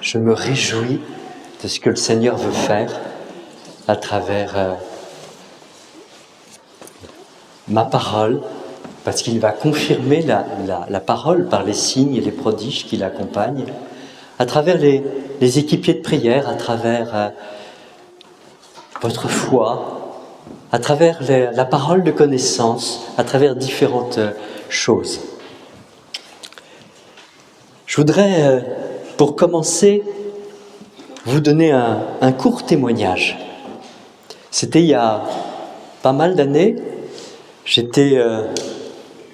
je me réjouis de ce que le Seigneur veut faire à travers ma parole, parce qu'il va confirmer la parole par les signes et les prodiges qui l'accompagnent, à travers les équipiers de prière, à travers votre foi, à travers la parole de connaissance, à travers différentes choses. Je voudrais, pour commencer, vous donner un court témoignage. C'était il y a pas mal d'années. J'étais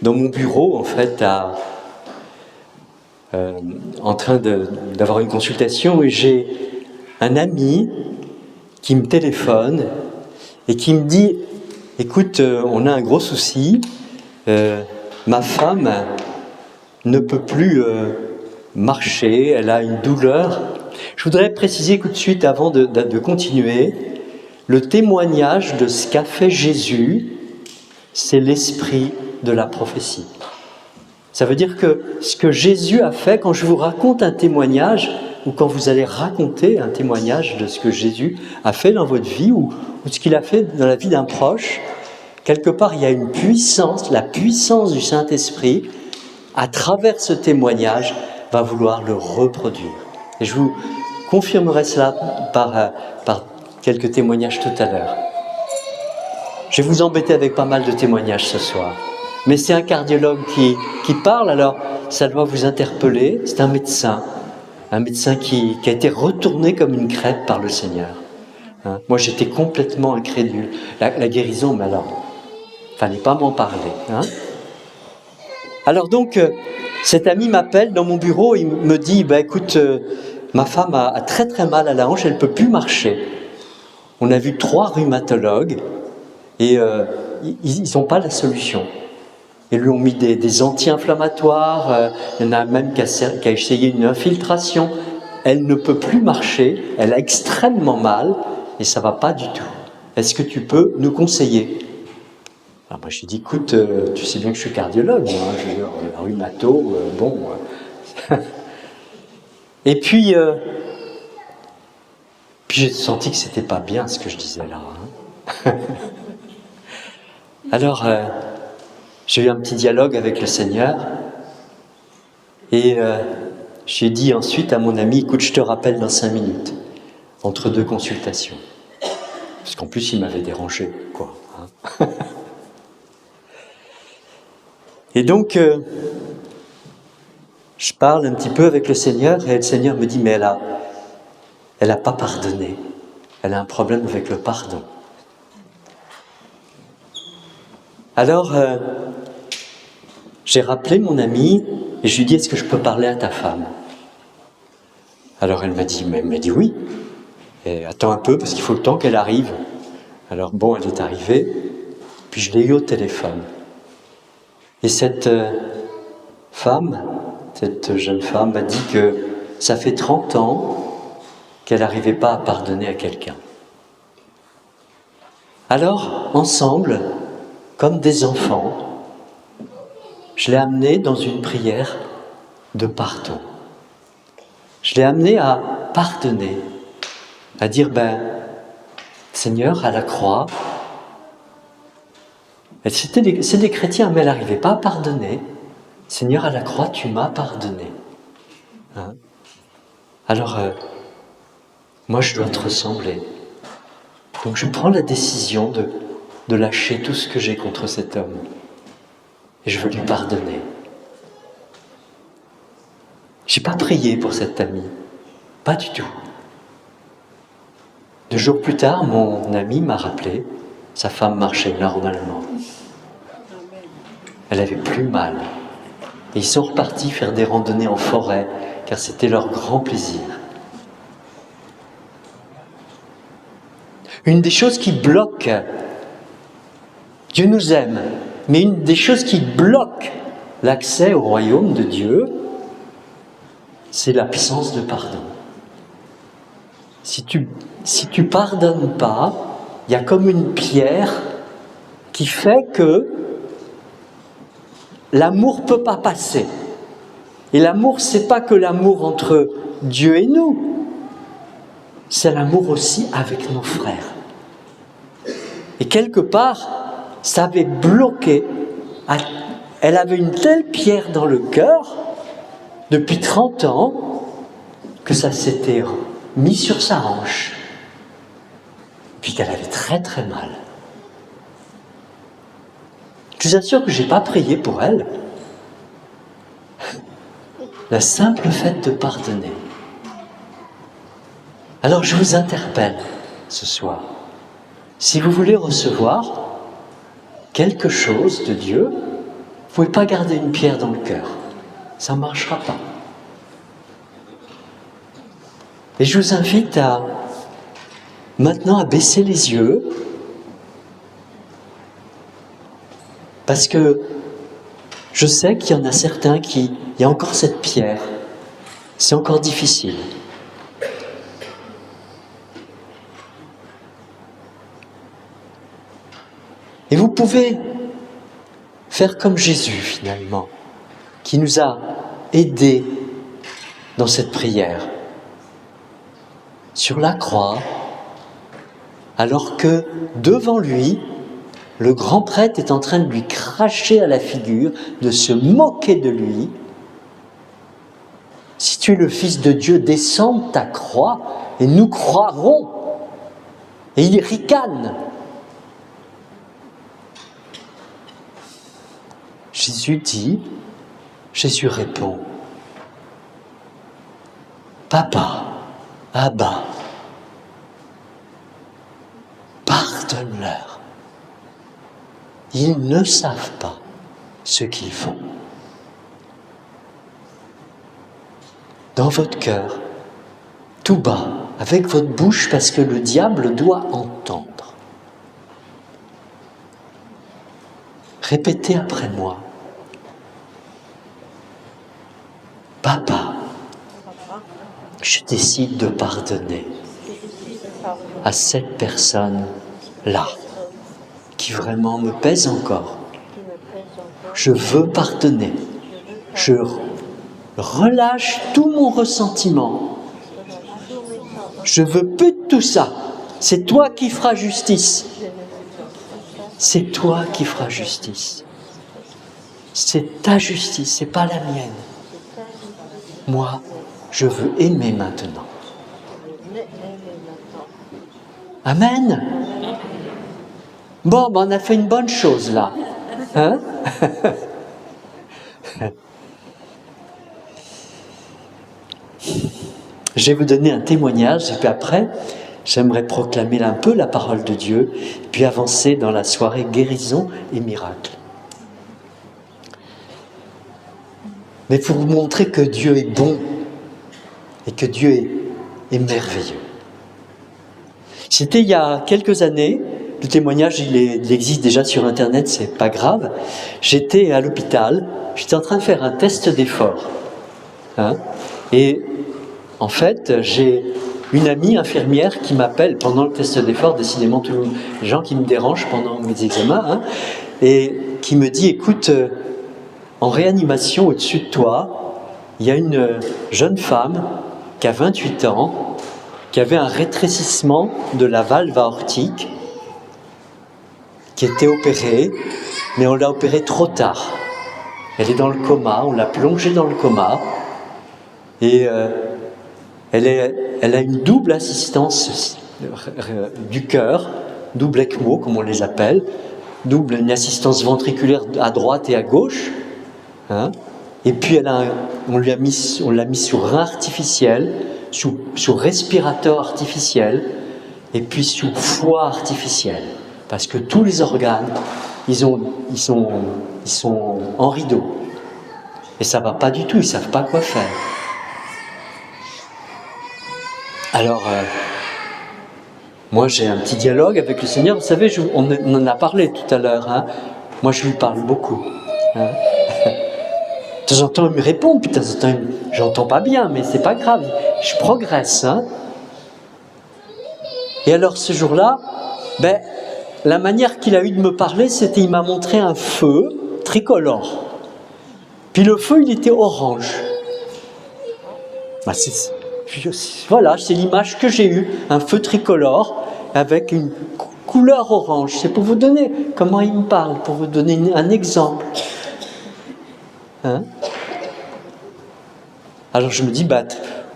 dans mon bureau, en fait, en train d'avoir une consultation, et j'ai un ami qui me téléphone et qui me dit « Écoute, on a un gros souci, ma femme ne peut plus marcher, elle a une douleur. » Je voudrais préciser tout de suite, avant de continuer, le témoignage de ce qu'a fait Jésus, c'est l'esprit de la prophétie. Ça veut dire que ce que Jésus a fait, quand je vous raconte un témoignage, ou quand vous allez raconter un témoignage de ce que Jésus a fait dans votre vie, ou ce qu'il a fait dans la vie d'un proche, quelque part il y a une puissance, la puissance du Saint-Esprit, à travers ce témoignage, va vouloir le reproduire. Et je vous confirmerai cela par quelques témoignages tout à l'heure. Je vais vous embêter avec pas mal de témoignages ce soir. Mais c'est un cardiologue qui parle, alors ça doit vous interpeller. C'est un médecin qui a été retourné comme une crêpe par le Seigneur. Hein? Moi, j'étais complètement incrédule. La guérison, mais alors, fallait pas m'en parler. Hein? Alors donc, cet ami m'appelle dans mon bureau, il me dit, écoute, ma femme a très très mal à la hanche, elle peut plus marcher. On a vu 3 rhumatologues et ils n'ont pas la solution. Ils lui ont mis des anti-inflammatoires, il y en a même qui a essayé une infiltration. Elle ne peut plus marcher, elle a extrêmement mal et ça ne va pas du tout. Est-ce que tu peux nous conseiller ? Alors moi j'ai dit, écoute, tu sais bien que je suis cardiologue, hein, je veux dire, rhumato, bon. Et puis j'ai senti que c'était pas bien ce que je disais là. Hein. Alors, j'ai eu un petit dialogue avec le Seigneur et j'ai dit ensuite à mon ami, écoute, je te rappelle dans 5 minutes, entre 2 consultations. Parce qu'en plus, il m'avait dérangé, quoi. Hein. Et donc, je parle un petit peu avec le Seigneur et le Seigneur me dit, mais elle a pas pardonné. Elle a un problème avec le pardon. Alors, j'ai rappelé mon amie et je lui ai dit, est-ce que je peux parler à ta femme ? Alors elle m'a dit oui. Et attends un peu parce qu'il faut le temps qu'elle arrive. Alors bon, elle est arrivée, puis je l'ai eu au téléphone. Et cette jeune femme m'a dit que ça fait 30 ans qu'elle n'arrivait pas à pardonner à quelqu'un. Alors, ensemble, comme des enfants, je l'ai amenée dans une prière de pardon. Je l'ai amenée à pardonner, à dire, Seigneur, à la croix, c'est des chrétiens, mais elle n'arrivait pas à pardonner. Seigneur, à la croix, tu m'as pardonné. Hein? Alors, moi, je dois te ressembler. Donc, je prends la décision de lâcher tout ce que j'ai contre cet homme. Et je veux lui pardonner. Je n'ai pas prié pour cet ami. Pas du tout. 2 jours plus tard, mon ami m'a rappelé, sa femme marchait normalement. Elle avait plus mal. Et ils sont repartis faire des randonnées en forêt, car c'était leur grand plaisir. Une des choses qui bloque, Dieu nous aime, mais une des choses qui bloque l'accès au royaume de Dieu, c'est l'absence de pardon. Si tu pardonnes pas, il y a comme une pierre qui fait que l'amour peut pas passer. Et l'amour, c'est pas que l'amour entre Dieu et nous. C'est l'amour aussi avec nos frères. Et quelque part, ça avait bloqué. Elle avait une telle pierre dans le cœur, depuis 30 ans, que ça s'était mis sur sa hanche. Puis qu'elle avait très très mal. Je vous assure que je n'ai pas prié pour elle. Le simple fait de pardonner. Alors je vous interpelle ce soir. Si vous voulez recevoir quelque chose de Dieu, vous ne pouvez pas garder une pierre dans le cœur. Ça ne marchera pas. Et je vous invite maintenant à baisser les yeux, parce que je sais qu'il y en a certains il y a encore cette pierre. C'est encore difficile. Et vous pouvez faire comme Jésus, finalement, qui nous a aidés dans cette prière. Sur la croix, alors que devant lui, le grand prêtre est en train de lui cracher à la figure, de se moquer de lui. Si tu es le Fils de Dieu, descends de ta croix et nous croirons. Et il ricane. Jésus répond, Papa, Abba, pardonne-leur. Ils ne savent pas ce qu'ils font. Dans votre cœur, tout bas, avec votre bouche, parce que le diable doit entendre. Répétez après moi. Papa, je décide de pardonner à cette personne-là qui vraiment me pèse encore. Je veux pardonner. Je relâche tout mon ressentiment. Je veux plus de tout ça. C'est toi qui feras justice. C'est toi qui feras justice. C'est ta justice, c'est pas la mienne. Moi, je veux aimer maintenant. Amen. Bon, on a fait une bonne chose là. Hein? Je vais vous donner un témoignage et puis après, j'aimerais proclamer un peu la parole de Dieu, puis avancer dans la soirée guérison et miracle. Mais pour vous montrer que Dieu est bon et que Dieu est merveilleux. C'était il y a quelques années, le témoignage il existe déjà sur internet, c'est pas grave. J'étais à l'hôpital, j'étais en train de faire un test d'effort. Et en fait, j'ai une amie infirmière qui m'appelle pendant le test d'effort, décidément tous les gens qui me dérangent pendant mes examens, et qui me dit, écoute, en réanimation au-dessus de toi, il y a une jeune femme qui a 28 ans, qui avait un rétrécissement de la valve aortique, qui était opérée, mais on l'a opérée trop tard. Elle est dans le coma, on l'a plongée dans le coma, et elle a une double assistance du cœur, double ECMO, comme on les appelle, une assistance ventriculaire à droite et à gauche, et puis on l'a mis sous rein artificiel, sous respirateur artificiel, et puis sous foie artificiel, parce que tous les organes, ils sont en rideau, et ça va pas du tout, ils savent pas quoi faire. Alors, moi j'ai un petit dialogue avec le Seigneur. Vous savez, on en a parlé tout à l'heure. Moi je lui parle beaucoup. De temps en temps il me répond, puis de temps en temps j'entends pas bien, mais c'est pas grave. Je progresse. Et alors ce jour-là, la manière qu'il a eu de me parler, c'était il m'a montré un feu tricolore. Puis le feu, il était orange. Voilà, c'est l'image que j'ai eue, un feu tricolore avec une couleur orange. C'est pour vous donner comment il me parle, pour vous donner un exemple. Hein? Alors je me dis,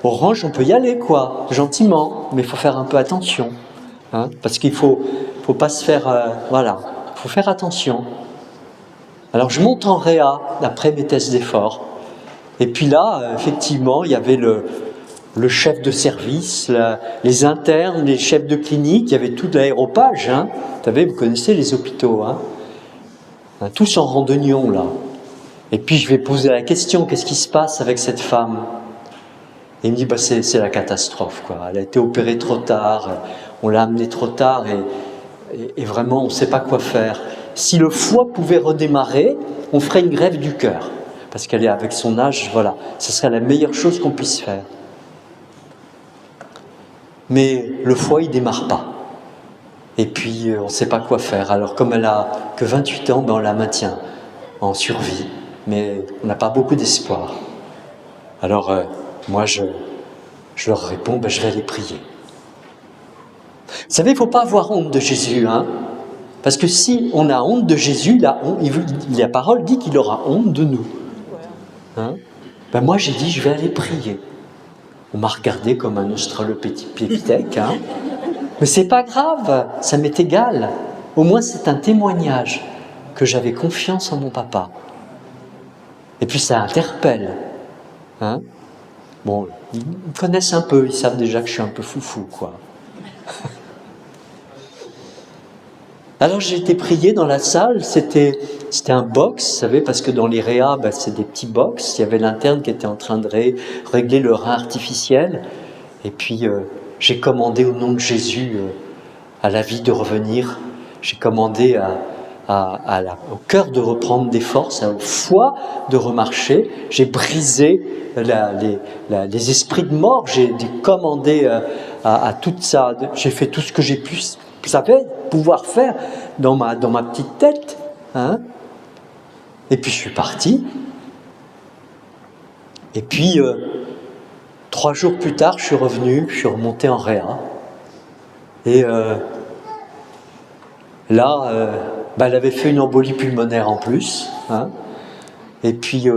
orange, on peut y aller, quoi, gentiment, mais il faut faire un peu attention. Hein? Parce qu'il faut pas se faire... voilà, il faut faire attention. Alors je monte en réa, après mes tests d'effort. Et puis là, effectivement, il y avait le chef de service, les internes, les chefs de clinique, il y avait tout l'aéropage. Hein. Vous connaissez les hôpitaux. Hein. Tous en randonnion, là. Et puis je vais poser la question, qu'est-ce qui se passe avec cette femme? Et il me dit, c'est la catastrophe, quoi. Elle a été opérée trop tard, on l'a amenée trop tard, et vraiment, on ne sait pas quoi faire. Si le foie pouvait redémarrer, on ferait une greffe du cœur. Parce qu'elle est avec son âge, voilà, ce serait la meilleure chose qu'on puisse faire. Mais le foie, il ne démarre pas. Et puis, on ne sait pas quoi faire. Alors, comme elle a que 28 ans, on la maintient en survie. Mais on n'a pas beaucoup d'espoir. Alors, moi, je leur réponds, je vais aller prier. Vous savez, il ne faut pas avoir honte de Jésus, hein. Parce que si on a honte de Jésus, la parole dit qu'il aura honte de nous. Hein? Moi, j'ai dit, je vais aller prier. On m'a regardé comme un australopithèque, hein. Mais c'est pas grave, ça m'est égal. Au moins, c'est un témoignage que j'avais confiance en mon papa. Et puis, ça interpelle. Hein? Bon, ils me connaissent un peu, ils savent déjà que je suis un peu foufou, quoi. Alors j'ai été prié dans la salle, c'était un box, vous savez, parce que dans les réas, c'est des petits box. Il y avait l'interne qui était en train de régler le rein artificiel. Et puis j'ai commandé au nom de Jésus à la vie de revenir. J'ai commandé au cœur de reprendre des forces, au foie de remarcher. J'ai brisé les esprits de mort. J'ai commandé à tout ça. J'ai fait tout ce que j'ai pu pouvoir faire dans ma petite tête. Hein. Et puis je suis parti. Et puis 3 jours plus tard, je suis revenu, je suis remonté en réa. Et là, elle avait fait une embolie pulmonaire en plus. Hein. Et puis,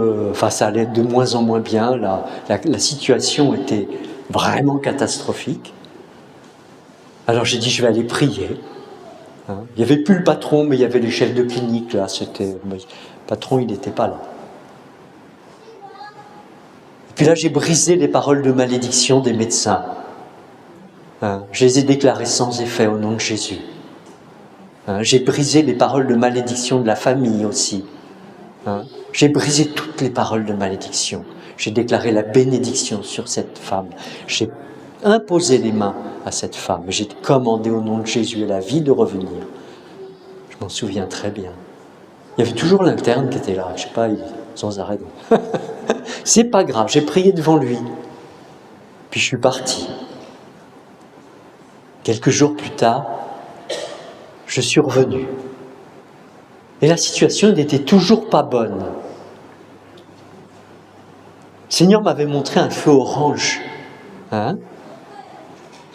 ça allait de moins en moins bien. La situation était vraiment catastrophique. Alors j'ai dit, je vais aller prier. Hein. Il n'y avait plus le patron, mais il y avait les chefs de clinique. Là, le patron, il n'était pas là. Et puis là, j'ai brisé les paroles de malédiction des médecins. Hein. Je les ai déclarées sans effet au nom de Jésus. Hein. J'ai brisé les paroles de malédiction de la famille aussi. Hein. J'ai brisé toutes les paroles de malédiction. J'ai déclaré la bénédiction sur cette femme. J'ai imposé les mains à cette femme. J'ai commandé au nom de Jésus à la vie de revenir. Je m'en souviens très bien. Il y avait toujours l'interne qui était là, je sais pas, sans arrêt. C'est pas grave, j'ai prié devant lui. Puis je suis parti. Quelques jours plus tard, je suis revenu. Et la situation n'était toujours pas bonne. Le Seigneur m'avait montré un feu orange. Hein?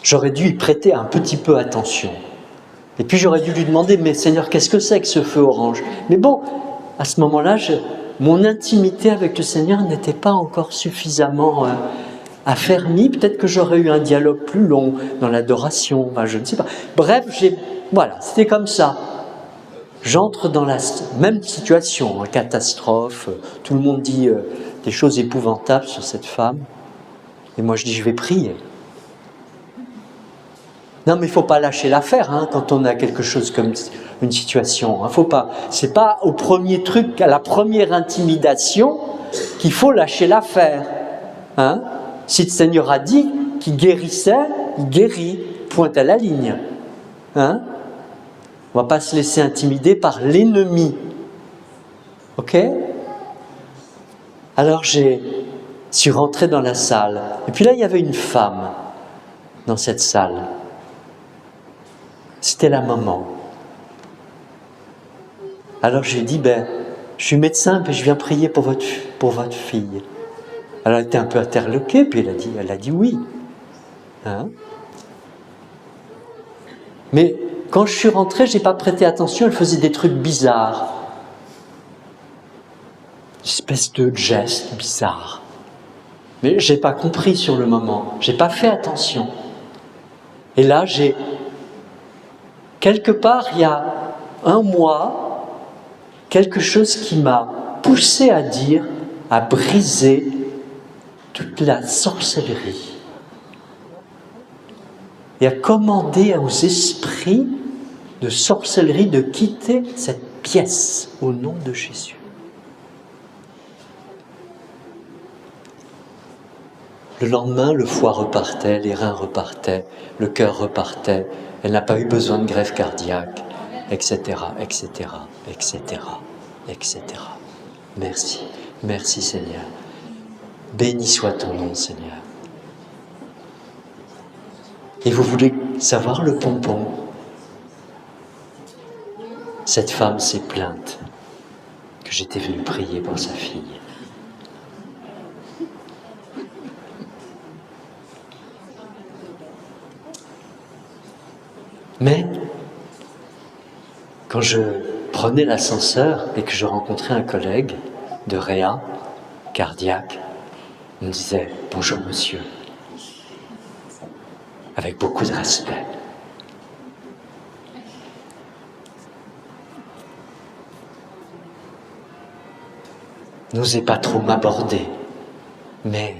J'aurais dû y prêter un petit peu attention. Et puis j'aurais dû lui demander, mais Seigneur, qu'est-ce que c'est que ce feu orange? Mais bon, à ce moment-là, mon intimité avec le Seigneur n'était pas encore suffisamment affermie. Peut-être que j'aurais eu un dialogue plus long dans l'adoration, je ne sais pas. Bref, voilà, c'était comme ça. J'entre dans la même situation, catastrophe, tout le monde dit des choses épouvantables sur cette femme. Et moi je dis, je vais prier. Non, mais il ne faut pas lâcher l'affaire quand on a quelque chose comme une situation. Faut pas. C'est pas au premier truc, à la première intimidation, qu'il faut lâcher l'affaire. Hein. Si le Seigneur a dit qu'il guérissait, il guérit. Pointe à la ligne. Hein. On ne va pas se laisser intimider par l'ennemi. Ok? Alors je suis rentré dans la salle. Et puis là, il y avait une femme dans cette salle. C'était la maman. Alors j'ai dit, je suis médecin, mais je viens prier pour votre fille. Elle a été un peu interloquée, puis elle a dit oui. Hein? Mais quand je suis rentré, je n'ai pas prêté attention, elle faisait des trucs bizarres. Une espèce de geste bizarre. Mais je n'ai pas compris sur le moment, je n'ai pas fait attention. Et là, quelque part, il y a un mois, quelque chose qui m'a poussé à dire, à briser toute la sorcellerie. Et à commander aux esprits de sorcellerie de quitter cette pièce au nom de Jésus. Le lendemain, le foie repartait, les reins repartaient, le cœur repartait, elle n'a pas eu besoin de greffe cardiaque, etc., etc., etc., etc. Merci, merci Seigneur. Béni soit ton nom, Seigneur. Et vous voulez savoir le pompon? Cette femme s'est plainte que j'étais venu prier pour sa fille. Mais, quand je prenais l'ascenseur et que je rencontrais un collègue de réa, cardiaque, on me disait « Bonjour monsieur », avec beaucoup de respect. N'osait pas trop m'aborder, mais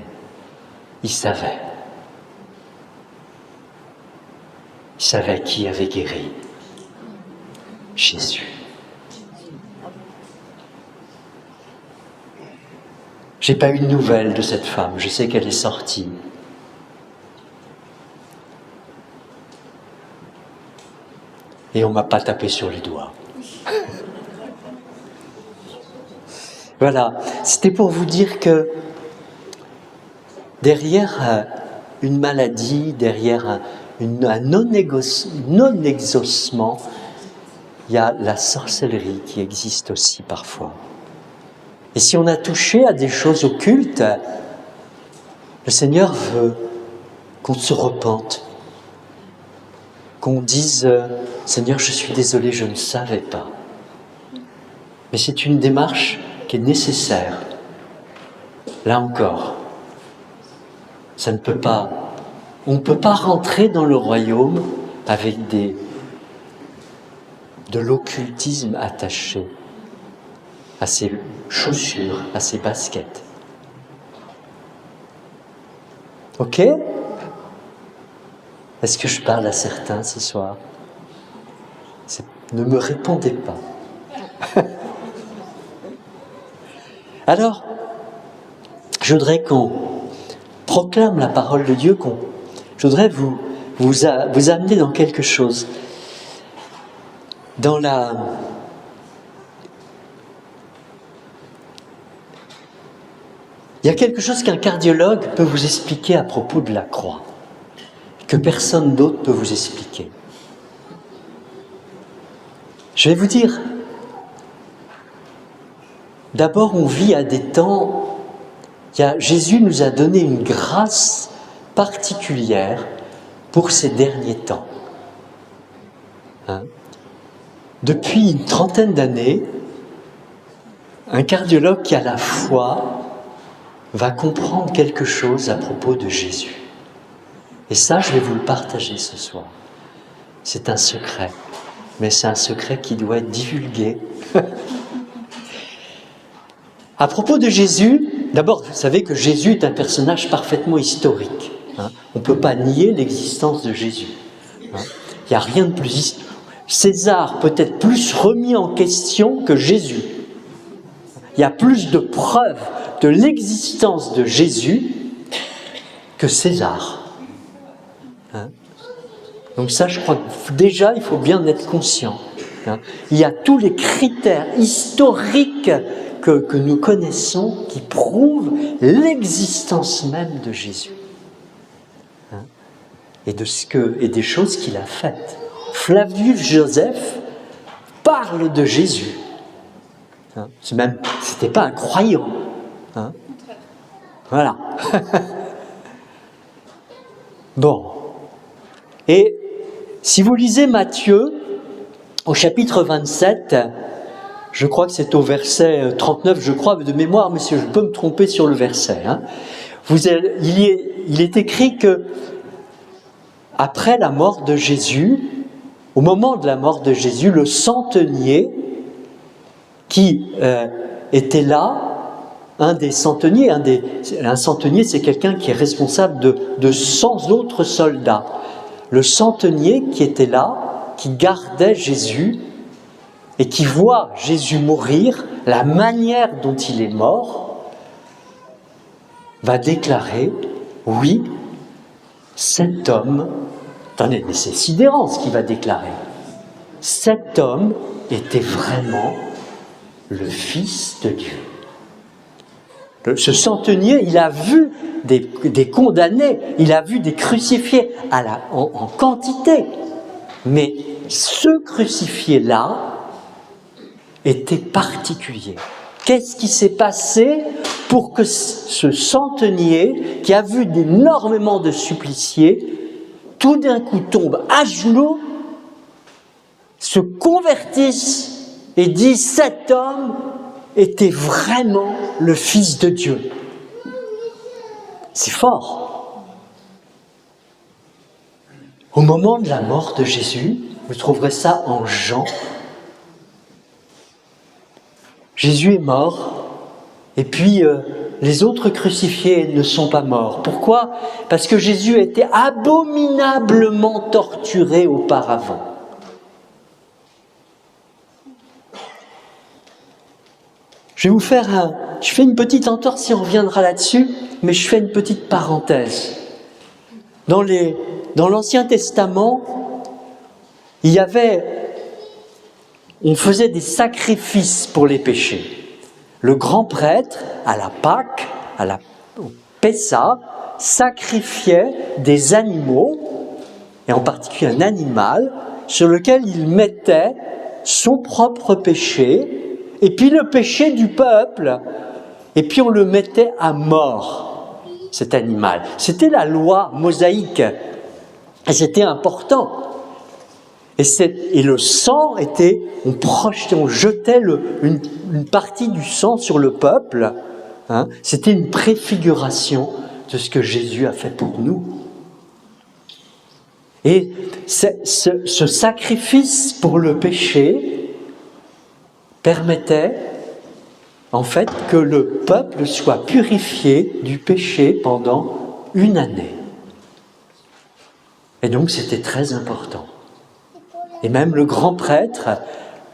il savait. Il savait qui avait guéri. Jésus. J'ai pas eu de nouvelles de cette femme. Je sais qu'elle est sortie. Et on m'a pas tapé sur les doigts. Voilà. C'était pour vous dire que derrière une maladie, derrière un non-exaucement, il y a la sorcellerie qui existe aussi parfois. Et si on a touché à des choses occultes, le Seigneur veut qu'on se repente, qu'on dise « Seigneur, je suis désolé, je ne savais pas ». Mais c'est une démarche qui est nécessaire. Là encore, ça ne peut pas... On ne peut pas rentrer dans le royaume avec de l'occultisme attaché à ses chaussures, à ses baskets. Ok? Est-ce que je parle à certains ce soir? Ne me répondez pas. Alors, je voudrais qu'on proclame la parole de Dieu, je voudrais vous amener dans quelque chose. Il y a quelque chose qu'un cardiologue peut vous expliquer à propos de la croix, que personne d'autre peut vous expliquer. Je vais vous dire, d'abord on vit à des temps, Jésus nous a donné une grâce particulière pour ces derniers temps. Depuis une trentaine d'années, un cardiologue qui a la foi va comprendre quelque chose à propos de Jésus. Et ça, je vais vous le partager ce soir. C'est un secret, mais c'est un secret qui doit être divulgué. À propos de Jésus, d'abord, vous savez que Jésus est un personnage parfaitement historique. On ne peut pas nier l'existence de Jésus. Il n'y a rien de plus... César peut être plus remis en question que Jésus. Il y a plus de preuves de l'existence de Jésus que César. Donc ça, je crois que déjà, il faut bien être conscient. Il y a tous les critères historiques que nous connaissons qui prouvent l'existence même de Jésus. Et des choses qu'il a faites. Flavius Joseph parle de Jésus. C'était pas un croyant. Voilà. Bon. Et si vous lisez Matthieu, au chapitre 27, je crois que c'est au verset 39, je crois, de mémoire, mais je peux me tromper sur le verset. Il est écrit que, après la mort de Jésus, au moment de la mort de Jésus, le centenier qui était là, un centenier, c'est quelqu'un qui est responsable de 100 autres soldats. Le centenier qui était là, qui gardait Jésus et qui voit Jésus mourir, la manière dont il est mort, va déclarer, oui, cet homme, attendez, mais c'est sidérant ce qu'il va déclarer, cet homme était vraiment le Fils de Dieu. Ce centenier, il a vu des condamnés, il a vu des crucifiés en quantité. Mais ce crucifié-là était particulier. Qu'est-ce qui s'est passé pour que ce centenier, qui a vu énormément de suppliciés, tout d'un coup tombe à genoux, se convertisse et dit « cet homme était vraiment le Fils de Dieu ». C'est fort. Au moment de la mort de Jésus, vous trouverez ça en Jean. Jésus est mort, et puis les autres crucifiés ne sont pas morts. Pourquoi ? Parce que Jésus a été abominablement torturé auparavant. Je fais une petite entorse, on reviendra là-dessus, mais je fais une petite parenthèse. Dans l'Ancien Testament, on faisait des sacrifices pour les péchés. Le grand prêtre, à la Pâque, au Pessa, sacrifiait des animaux, et en particulier un animal, sur lequel il mettait son propre péché, et puis le péché du peuple, et puis on le mettait à mort, cet animal. C'était la loi mosaïque, et c'était important. Et le sang on jetait une partie du sang sur le peuple. C'était une préfiguration de ce que Jésus a fait pour nous. Et ce sacrifice pour le péché permettait en fait que le peuple soit purifié du péché pendant une année. Et donc c'était très important. Et même le grand prêtre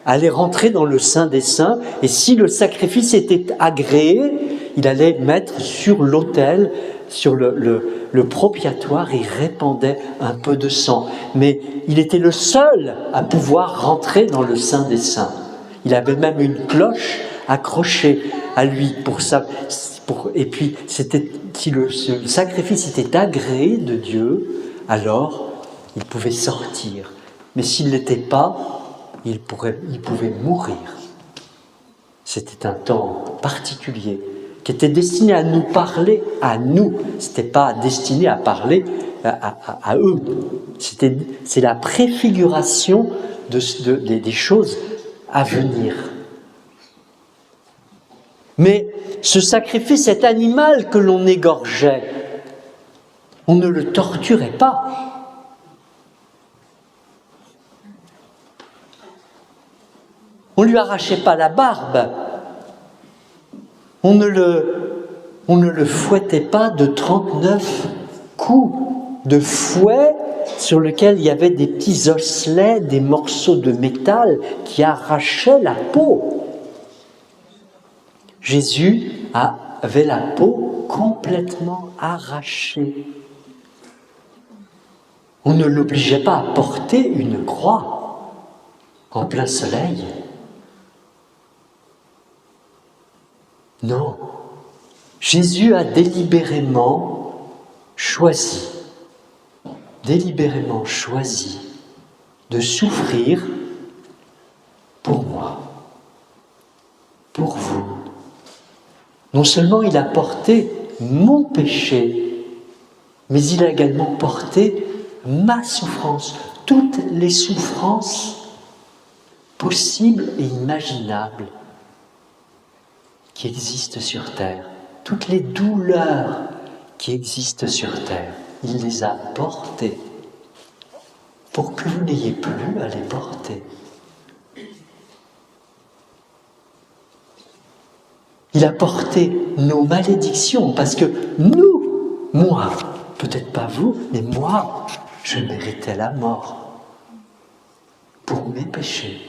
allait rentrer dans le Saint des Saints, et si le sacrifice était agréé, il allait mettre sur l'autel, sur le propiatoire, il répandait un peu de sang. Mais il était le seul à pouvoir rentrer dans le Saint des Saints. Il avait même une cloche accrochée à lui pour ça. Et puis, si le sacrifice était agréé de Dieu, alors il pouvait sortir. Mais s'il ne l'était pas, il pouvait mourir. C'était un temps particulier qui était destiné à nous parler à nous. Ce n'était pas destiné à parler à eux. C'est la préfiguration des choses à venir. Mais ce sacrifice, cet animal que l'on égorgeait, on ne le torturait pas. On ne lui arrachait pas la barbe. On ne le fouettait pas de 39 coups de fouet sur lequel il y avait des petits osselets, des morceaux de métal qui arrachaient la peau. Jésus avait la peau complètement arrachée. On ne l'obligeait pas à porter une croix en plein soleil. Non, Jésus a délibérément choisi de souffrir pour moi, pour vous. Non seulement il a porté mon péché, mais il a également porté ma souffrance, toutes les souffrances possibles et imaginables qui existent sur terre, toutes les douleurs qui existent sur terre, il les a portées pour que vous n'ayez plus à les porter. Il a porté nos malédictions parce que nous, moi, peut-être pas vous, mais moi, je méritais la mort pour mes péchés.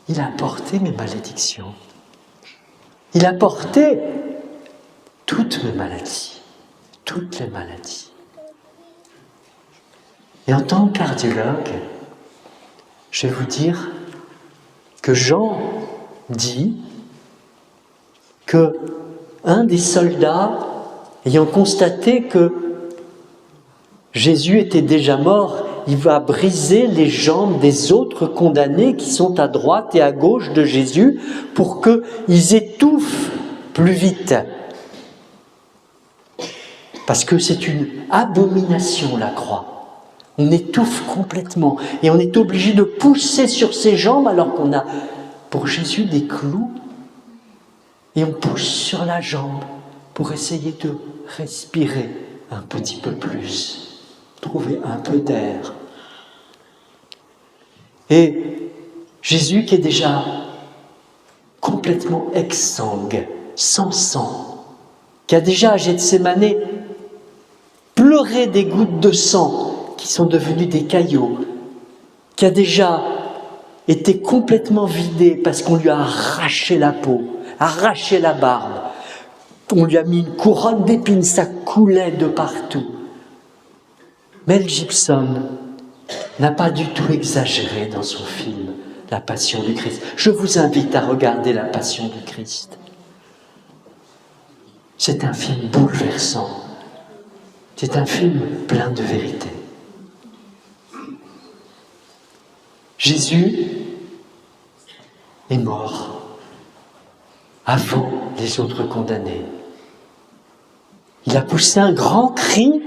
Il a porté mes malédictions. Il a porté toutes mes maladies, toutes les maladies. Et en tant que cardiologue, je vais vous dire que Jean dit que un des soldats, ayant constaté que Jésus était déjà mort, il va briser les jambes des autres condamnés qui sont à droite et à gauche de Jésus pour qu'ils étouffent plus vite. Parce que c'est une abomination, la croix. On étouffe complètement et on est obligé de pousser sur ses jambes alors qu'on a pour Jésus des clous et on pousse sur la jambe pour essayer de respirer un petit peu plus, trouver un peu d'air. Et Jésus qui est déjà complètement exsangue, sans sang, qui a déjà à Gethsémani pleuré des gouttes de sang qui sont devenues des caillots, qui a déjà été complètement vidé parce qu'on lui a arraché la peau, arraché la barbe, on lui a mis une couronne d'épines, ça coulait de partout. Mel Gibson n'a pas du tout exagéré dans son film La Passion du Christ. Je vous invite à regarder La Passion du Christ. C'est un film bouleversant. C'est un film plein de vérité. Jésus est mort avant les autres condamnés. Il a poussé un grand cri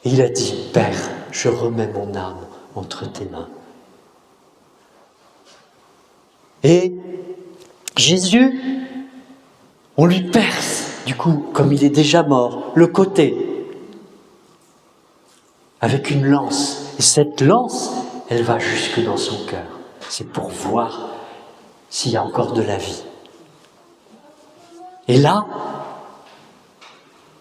et il a dit « Père, je remets mon âme entre tes mains. » Et Jésus, on lui perce, du coup, comme il est déjà mort, le côté, avec une lance. Et cette lance, elle va jusque dans son cœur. C'est pour voir s'il y a encore de la vie. Et là,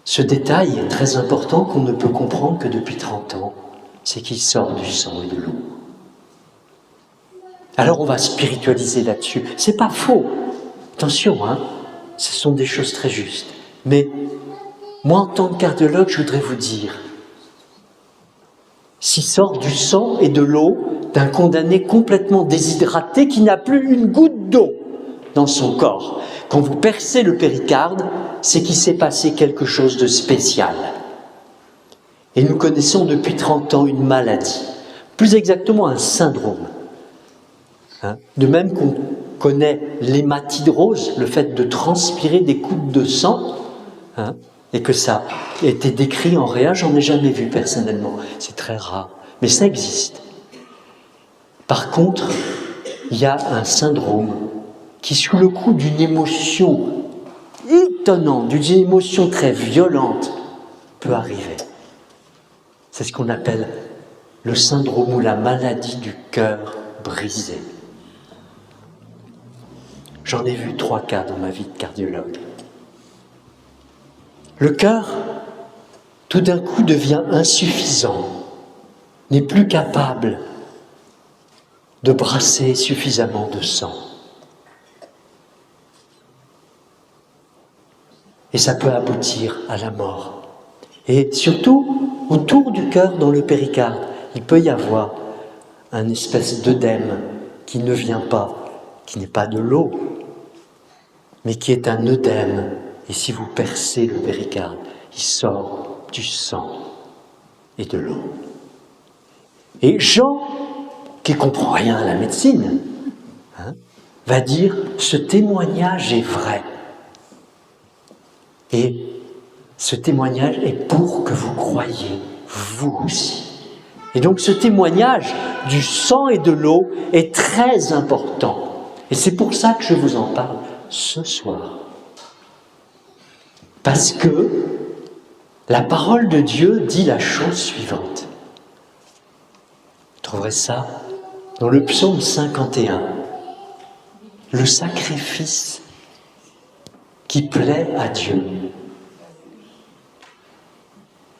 ce détail est très important qu'on ne peut comprendre que depuis 30 ans, c'est qu'il sort du sang et de l'eau. Alors on va spiritualiser là-dessus. C'est pas faux. Attention, hein, ce sont des choses très justes. Mais moi, en tant que cardiologue, je voudrais vous dire, s'il sort du sang et de l'eau d'un condamné complètement déshydraté qui n'a plus une goutte d'eau dans son corps, quand vous percez le péricarde, c'est qu'il s'est passé quelque chose de spécial. Et nous connaissons depuis 30 ans une maladie, plus exactement un syndrome. De même qu'on connaît l'hématidrose, le fait de transpirer des gouttes de sang, et que ça a été décrit en réa, j'en ai jamais vu personnellement, c'est très rare, mais ça existe. Par contre, il y a un syndrome qui, sous le coup d'une émotion étonnante, d'une émotion très violente, peut arriver. C'est ce qu'on appelle le syndrome ou la maladie du cœur brisé. J'en ai vu 3 cas dans ma vie de cardiologue. Le cœur, tout d'un coup, devient insuffisant, n'est plus capable de brasser suffisamment de sang. Et ça peut aboutir à la mort. Et surtout, autour du cœur, dans le péricarde, il peut y avoir un espèce d'œdème qui ne vient pas, qui n'est pas de l'eau, mais qui est un œdème. Et si vous percez le péricarde, il sort du sang et de l'eau. Et Jean, qui ne comprend rien à la médecine, va dire « ce témoignage est vrai ». Et ce témoignage est pour que vous croyiez, vous aussi. Et donc ce témoignage du sang et de l'eau est très important. Et c'est pour ça que je vous en parle ce soir. Parce que la parole de Dieu dit la chose suivante. Vous trouverez ça dans le psaume 51. Le sacrifice qui plaît à Dieu.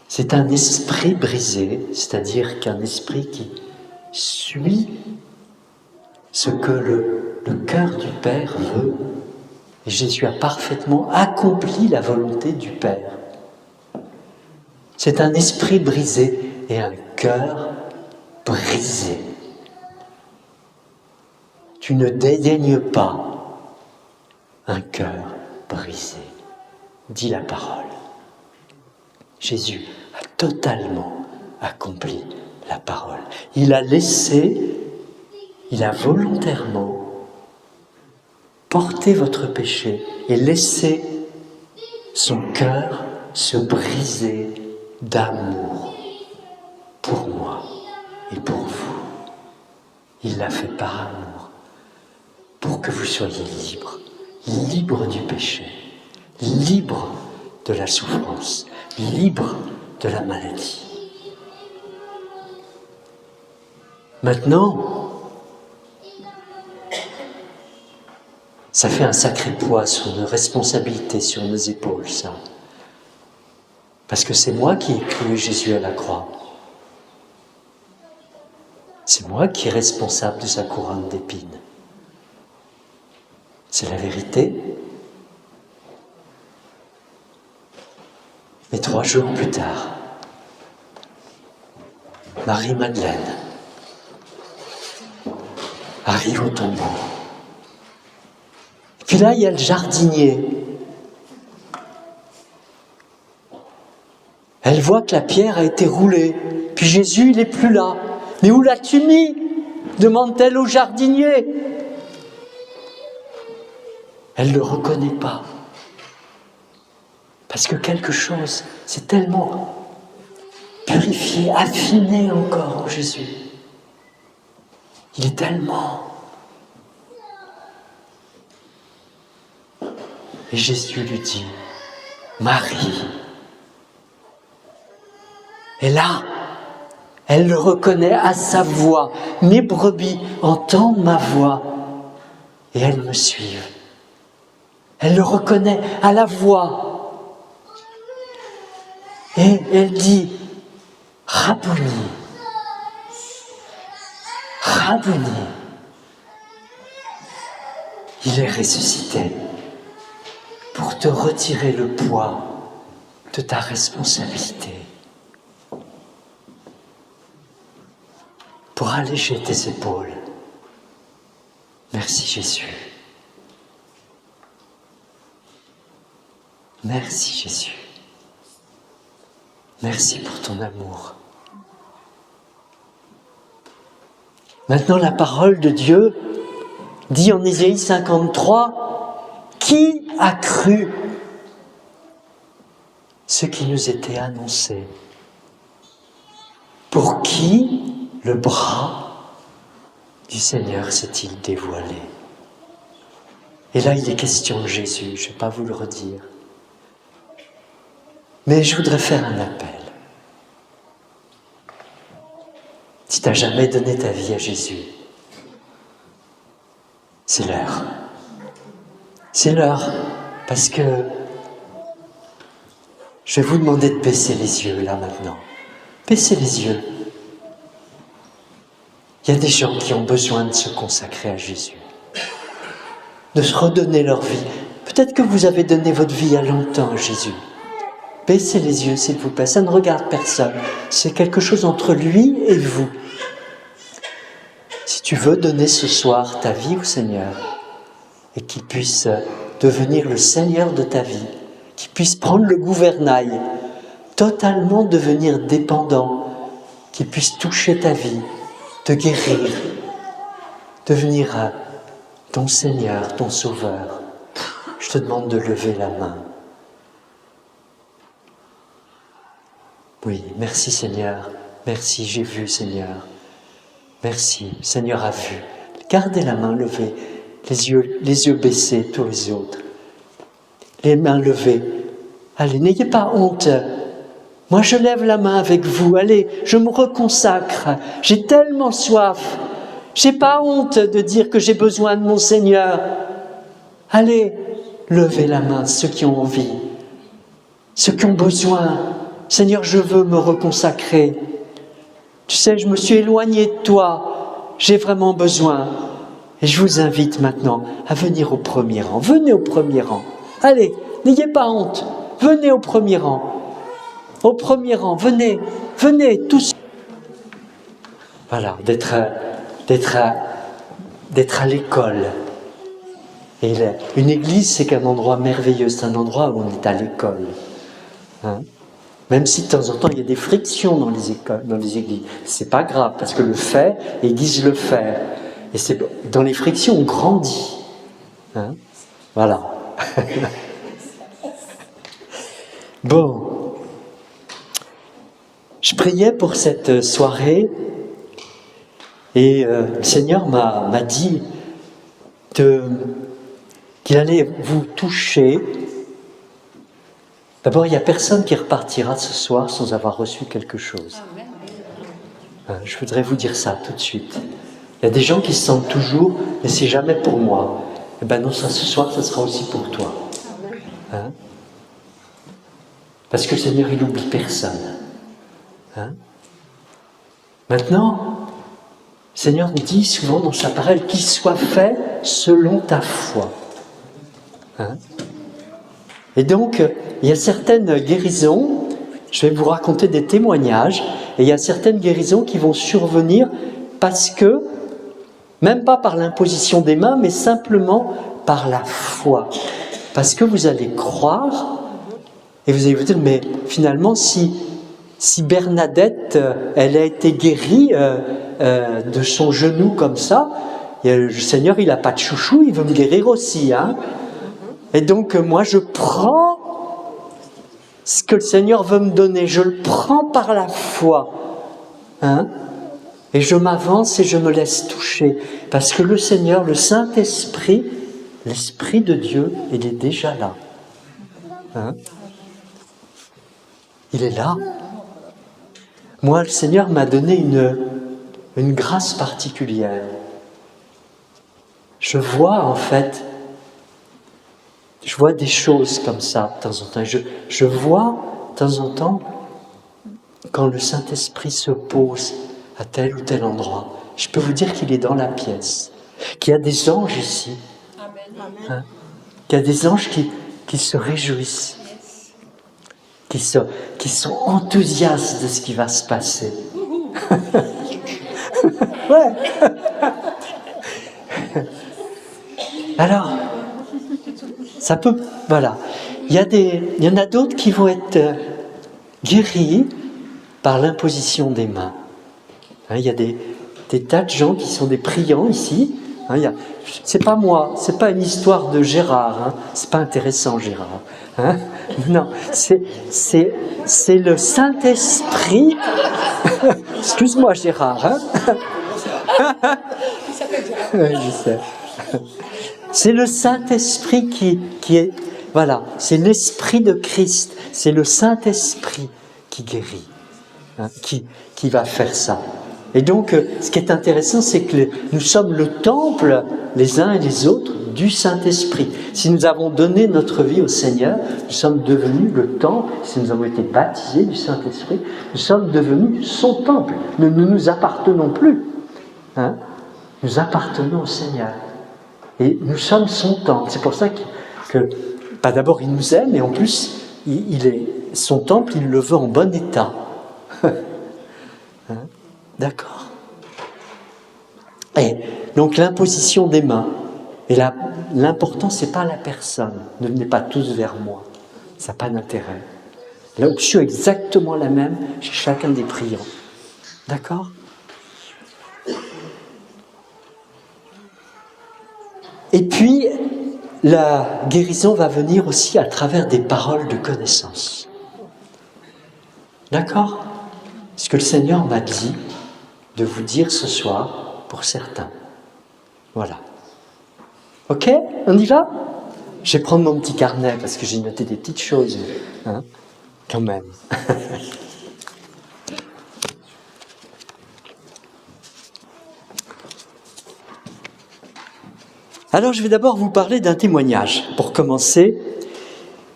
C'est un esprit brisé, c'est-à-dire qu'un esprit qui suit ce que le cœur du Père veut. Et Jésus a parfaitement accompli la volonté du Père. C'est un esprit brisé et un cœur brisé. Tu ne dédaignes pas un cœur brisé, dit la parole. Jésus a totalement accompli la parole. Il a volontairement porté votre péché et laissé son cœur se briser d'amour pour moi et pour vous. Il l'a fait par amour, pour que vous soyez libres, libres du péché, libres de la souffrance, libres de la maladie. Maintenant, ça fait un sacré poids sur nos responsabilités, sur nos épaules, ça. Parce que c'est moi qui ai cloué Jésus à la croix. C'est moi qui est responsable de sa couronne d'épines. C'est la vérité. Mais 3 jours plus tard, Marie-Madeleine arrive au tombeau. Et puis là, il y a le jardinier. Elle voit que la pierre a été roulée. Puis Jésus, il n'est plus là. Mais où l'as-tu mis ? Demande-t-elle au jardinier. Elle ne le reconnaît pas. Parce que quelque chose, c'est tellement purifié, affiné encore en Jésus. Il est tellement... Et Jésus lui dit, Marie. Et là, elle le reconnaît à sa voix. Mes brebis entendent ma voix et elles me suivent. Elle le reconnaît à la voix. Et elle dit, Rabouni, Rabouni. Il est ressuscité pour te retirer le poids de ta responsabilité, pour alléger tes épaules. Merci Jésus. Merci Jésus. Merci pour ton amour. Maintenant, la parole de Dieu dit en Ésaïe 53, « Qui a cru ce qui nous était annoncé ? Pour qui le bras du Seigneur s'est-il dévoilé ?» Et là, il est question de Jésus, je ne vais pas vous le redire. Mais je voudrais faire un appel. Si tu n'as jamais donné ta vie à Jésus, c'est l'heure. C'est l'heure, parce que je vais vous demander de baisser les yeux, là, maintenant. Baissez les yeux. Il y a des gens qui ont besoin de se consacrer à Jésus, de se redonner leur vie. Peut-être que vous avez donné votre vie il y a longtemps à Jésus. Baissez les yeux, s'il vous plaît. Ça ne regarde personne. C'est quelque chose entre lui et vous. Si tu veux donner ce soir ta vie au Seigneur et qu'il puisse devenir le Seigneur de ta vie, qu'il puisse prendre le gouvernail, totalement devenir dépendant, qu'il puisse toucher ta vie, te guérir, devenir ton Seigneur, ton Sauveur, je te demande de lever la main. Oui, merci Seigneur, merci, j'ai vu Seigneur. Merci, Seigneur a vu. Gardez la main levée, les yeux baissés, tous les autres. Les mains levées. Allez, n'ayez pas honte. Moi, je lève la main avec vous. Allez, je me reconsacre. J'ai tellement soif. J'ai pas honte de dire que j'ai besoin de mon Seigneur. Allez, levez la main, ceux qui ont envie, ceux qui ont besoin. Seigneur, je veux me reconsacrer. Tu sais, je me suis éloigné de toi. J'ai vraiment besoin. Et je vous invite maintenant à venir au premier rang. Venez au premier rang. Allez, n'ayez pas honte. Venez au premier rang. Au premier rang, venez tous. Voilà, d'être à l'école. Et une église, c'est un endroit merveilleux, c'est un endroit où on est à l'école. Hein? Même si de temps en temps il y a des frictions dans les écoles, dans les églises, c'est pas grave parce que le fait aiguise le faire. Et c'est dans les frictions on grandit. Hein? Voilà. Bon, je priais pour cette soirée et le Seigneur m'a dit qu'il allait vous toucher. D'abord, il n'y a personne qui repartira ce soir sans avoir reçu quelque chose. Je voudrais vous dire ça tout de suite. Il y a des gens qui se sentent toujours, mais c'est jamais pour moi. Eh bien non, ça, ce soir, ça sera aussi pour toi. Hein? Parce que le Seigneur, il n'oublie personne. Hein? Maintenant, le Seigneur nous dit souvent dans sa parole qu'il soit fait selon ta foi. Hein? Et donc, il y a certaines guérisons, je vais vous raconter des témoignages, et il y a certaines guérisons qui vont survenir parce que, même pas par l'imposition des mains, mais simplement par la foi. Parce que vous allez croire, et vous allez vous dire, mais finalement, si Bernadette, elle a été guérie de son genou comme ça, le Seigneur, il n'a pas de chouchou, il veut me guérir aussi, hein. Et donc, moi, je prends ce que le Seigneur veut me donner. Je le prends par la foi. Hein? Et je m'avance et je me laisse toucher. Parce que le Seigneur, le Saint-Esprit, l'Esprit de Dieu, il est déjà là. Hein? Il est là. Moi, le Seigneur m'a donné une grâce particulière. Je vois, en fait, je vois des choses comme ça de temps en temps. Je vois de temps en temps quand le Saint-Esprit se pose à tel ou tel endroit. Je peux vous dire qu'il est dans la pièce, qu'il y a des anges ici, hein, qu'il y a des anges qui se réjouissent, qui sont enthousiastes de ce qui va se passer. Ouais. Alors, ça peut, voilà. Il y en a d'autres qui vont être guéris par l'imposition des mains. Hein, il y a des tas de gens qui sont des priants ici. Hein, c'est pas moi, c'est pas une histoire de Gérard. Hein, c'est pas intéressant, Gérard. Hein, non, c'est le Saint-Esprit. Excuse-moi, Gérard. Hein. Oui, je sais. C'est le Saint-Esprit qui est... Voilà, c'est l'Esprit de Christ. C'est le Saint-Esprit qui guérit, hein, qui va faire ça. Et donc, ce qui est intéressant, c'est que nous sommes le temple, les uns et les autres, du Saint-Esprit. Si nous avons donné notre vie au Seigneur, nous sommes devenus le temple. Si nous avons été baptisés du Saint-Esprit, nous sommes devenus son temple. Nous ne nous appartenons plus. Hein, nous appartenons au Seigneur. Et nous sommes son temple. C'est pour ça que d'abord, il nous aime, et en plus, son temple, il le veut en bon état. Hein? D'accord. Et donc, l'imposition des mains. Et l'important, ce n'est pas la personne. Ne venez pas tous vers moi. Ça n'a pas d'intérêt. L'onction est exactement la même chez chacun des priants. D'accord ? Et puis, la guérison va venir aussi à travers des paroles de connaissance. D'accord? Ce que le Seigneur m'a dit de vous dire ce soir pour certains. Voilà. Ok? On y va? Je vais prendre mon petit carnet parce que j'ai noté des petites choses, hein, quand même. Alors, je vais d'abord vous parler d'un témoignage. Pour commencer,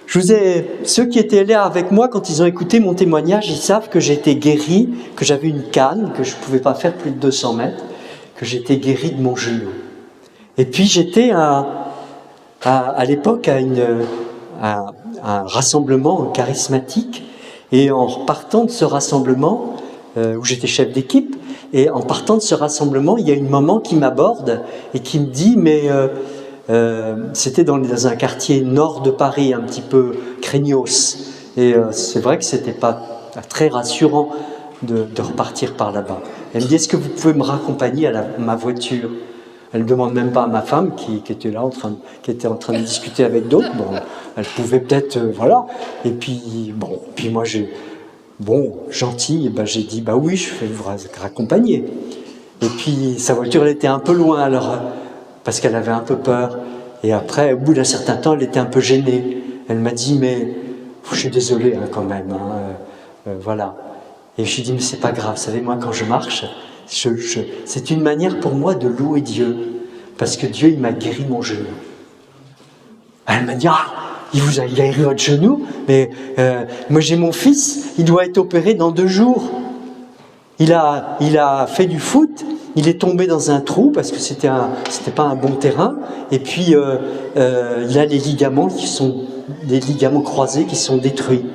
ceux qui étaient là avec moi, quand ils ont écouté mon témoignage, ils savent que j'étais guéri, que j'avais une canne, que je ne pouvais pas faire plus de 200 mètres, que j'étais guéri de mon genou. Et puis, j'étais à l'époque à un rassemblement charismatique, et en partant de ce rassemblement, où j'étais chef d'équipe, et en partant de ce rassemblement, il y a une maman qui m'aborde et qui me dit, mais c'était dans un quartier nord de Paris, un petit peu craignos, et c'est vrai que c'était pas très rassurant de repartir par là-bas. Elle me dit, est-ce que vous pouvez me raccompagner à ma voiture? Elle ne demande même pas à ma femme qui était là, qui était en train de discuter avec d'autres. Bon, elle pouvait peut-être, voilà. Et puis, puis moi, gentil, et j'ai dit, oui, je vais vous raccompagner. Et puis, sa voiture, elle était un peu loin, alors, parce qu'elle avait un peu peur. Et après, au bout d'un certain temps, elle était un peu gênée. Elle m'a dit, mais je suis désolé quand même, voilà. Et je lui ai dit, mais c'est pas grave, vous savez, moi, quand je marche, c'est une manière pour moi de louer Dieu, parce que Dieu, il m'a guéri mon genou. Elle m'a dit, il vous a guéri votre genou, mais moi j'ai mon fils, il doit être opéré dans 2 jours. Il a fait du foot, il est tombé dans un trou parce que c'était pas un bon terrain, et puis il a les ligaments des ligaments croisés qui sont détruits.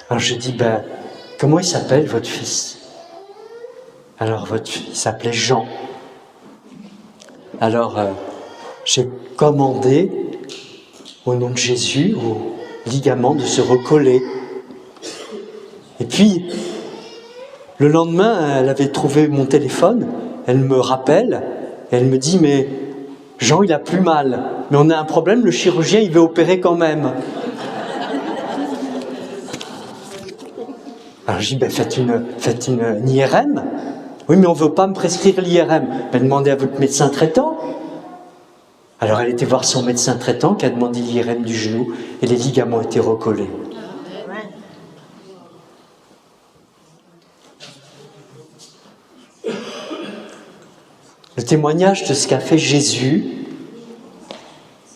Alors je dis, comment il s'appelle votre fils? Alors il s'appelait Jean. Alors j'ai commandé au nom de Jésus aux ligaments de se recoller. Et puis le lendemain, elle avait trouvé mon téléphone, elle me rappelle, et elle me dit, mais Jean, il a plus mal, mais on a un problème, le chirurgien, il veut opérer quand même. Alors je dis, faites une IRM. Oui, mais on ne veut pas me prescrire l'IRM. Demandez à votre médecin traitant. Alors elle était voir son médecin traitant qui a demandé l'IRM du genou et les ligaments étaient recollés. Le témoignage de ce qu'a fait Jésus,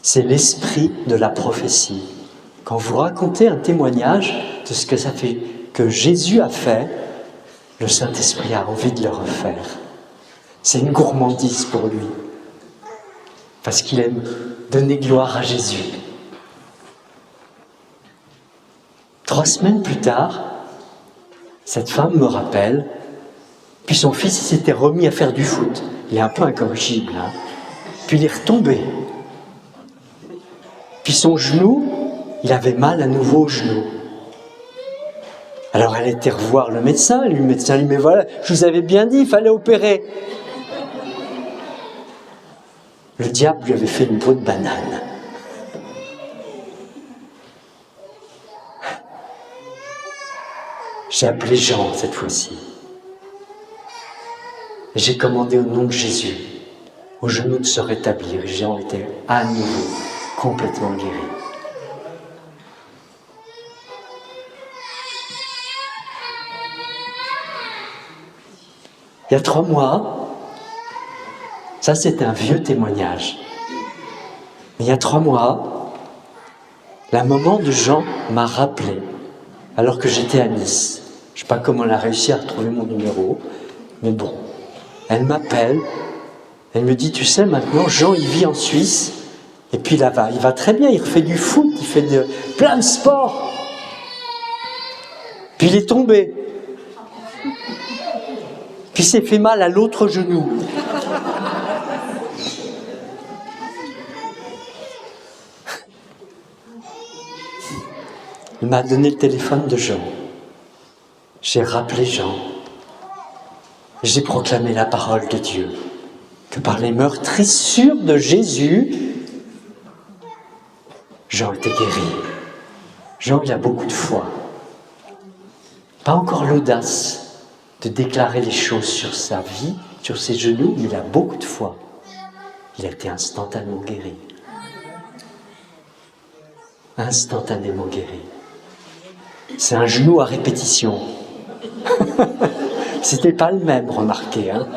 c'est l'esprit de la prophétie. Quand vous racontez un témoignage de ce que Jésus a fait, le Saint-Esprit a envie de le refaire. C'est une gourmandise pour lui, parce qu'il aime donner gloire à Jésus. 3 semaines plus tard, cette femme me rappelle, puis son fils s'était remis à faire du foot. Il est un peu incorrigible, hein. Puis il est retombé. Puis son genou, il avait mal à nouveau au genou. Alors elle était revoir le médecin lui dit, mais voilà, je vous avais bien dit, il fallait opérer. Le diable lui avait fait une peau de banane. J'ai appelé Jean cette fois-ci. Et j'ai commandé au nom de Jésus au genou de se rétablir. Et Jean était à nouveau complètement guéri. Il y a 3 mois, ça c'est un vieux témoignage, mais il y a 3 mois, la maman de Jean m'a rappelé, alors que j'étais à Nice. Je ne sais pas comment elle a réussi à retrouver mon numéro, mais bon, elle m'appelle, elle me dit, tu sais maintenant, Jean il vit en Suisse, et puis là-bas, il va très bien, il fait du foot, il fait plein de sports. Puis il est tombé. Puis il s'est fait mal à l'autre genou. Il m'a donné le téléphone de Jean. J'ai rappelé Jean. J'ai proclamé la parole de Dieu, que par les meurtrissures de Jésus, Jean était guéri. Jean, il a beaucoup de foi. Pas encore l'audace de déclarer les choses sur sa vie, sur ses genoux, mais il a beaucoup de foi. Il a été instantanément guéri. Instantanément guéri. C'est un genou à répétition. C'était pas le même, remarquez, hein.